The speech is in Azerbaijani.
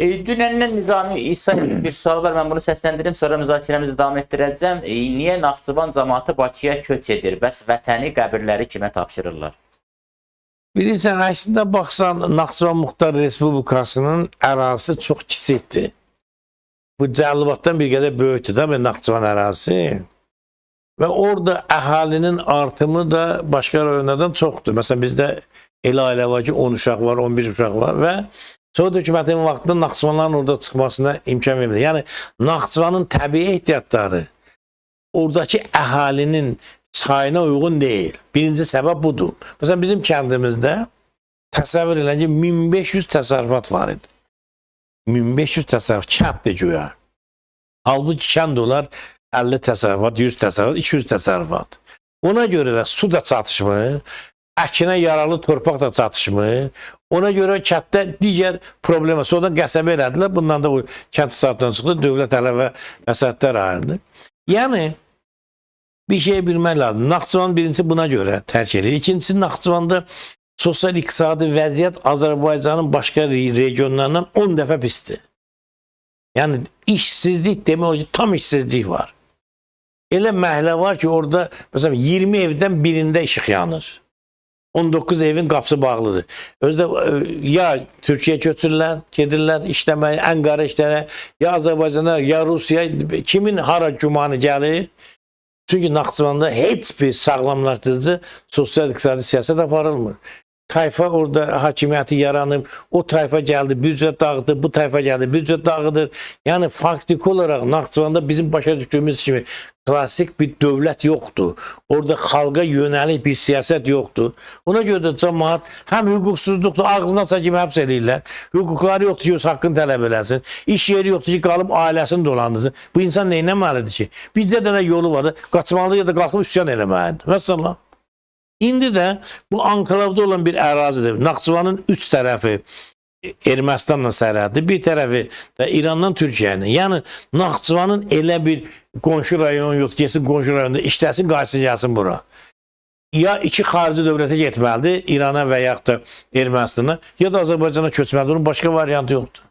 Dünəndən Nizami İsayev bir sual var. Mən bunu səsləndirdim. Sonra müzakirəmizi davam etdirəcəm. Niyə Naxçıvan cəmaatı Bakıya köç edir? Bəs vətəni, qəbirləri kimə tapşırırlar? Bilirsən, əslində baxsan, Naxçıvan Muxtar Respublikasının ərazisi çox kiçikdir. Bu Cəlilabaddan bir qədər böyükdür da, Naxçıvan ərazisi. Və orada əhalinin artımı da başqa rayonlardan çoxdur. Məsələn, bizdə elə ailə var ki, 10 uşaq var, 11 uşaq var və Sovet hökumətinin vaxtında Naxçıvanların orada çıxmasına imkan vermir. Yəni, Naxçıvanın təbii ehtiyatları oradakı əhalinin çayına uyğun deyil. Birinci səbəb budur. Məsələn, bizim kəndimizdə təsəvvür edin ki, 1500 təsərrüfat var idi. 1500 təsərrüfat, kənddir güya. Halbuki kənd olar 50 təsərrüfat, 100 təsərrüfat, 200 təsərrüfat. Ona görə də su da çatışmır, əkinə yaralı torpaq da çatışmır. Ona görə kənddə digər problemə, sonradan qəsəbə elədilər. Bundan da o kənd hesabdan çıxdı, dövlət ələ və vəsətlər ayrıldı. Yəni, bir şey bilmək lazım. Naxçıvan birincisi buna görə tərk edir. İkincisi, Naxçıvanda sosial-iqtisadi vəziyyət Azərbaycanın başqa regionlarından 10 dəfə pisdir. Yəni, işsizlik demək olar ki, tam işsizlik var. Elə məhəllə var ki, orada məsələn 20 evdən birində işıq yanır. 19 evin qapısı bağlıdır. Özdə ya Türkiyə köçürlər, gedirlər işləməyə, Ənkara işlərə, ya Azərbaycana, ya Rusiya, kimin hara gümanı gəlir? Çünki Naxçıvanda heç bir sağlamlaşdırıcı sosial-iqtisadi siyasət aparılmır. Tayfa orada hakimiyyəti yaranıb, o tayfa gəldi, büdcə dağıdı, bu tayfa gəldi, büdcə dağıdır. Yəni, faktiki olaraq Naxçıvanda bizim başa düşdüyümüz kimi klasik bir dövlət yoxdur. Orada xalqa yönəlik bir siyasət yoxdur. Ona görə də cəmaat həm hüquqsuzluqdur, ağzına açar kimi həbs edirlər. Hüquqları yoxdur ki, haqqını tələb eləsin. İş yeri yoxdur ki, qalıb ailəsini dolandırsın. Bu insan neynəməlidir ki? Bircə dənə yolu var da, qaçmalı ya da qalxıb üsyan eləməlidir. Məsələn, İndi də bu anklavda olan bir ərazidir. Naxçıvanın 3 tərəfi Ermənistanla sərhəddir, bir tərəfi də İrandan Türkiyənin. Yəni, Naxçıvanın elə bir qonşu rayon yoxdur, kesin qonşu rayonda işləsin, qayıtsın, gəlsin bura. Ya iki xarici dövlətə getməlidir, İrana və yaxud da Ermənistana, ya da Azərbaycana köçməlidir. Onun başqa variantı yoxdur.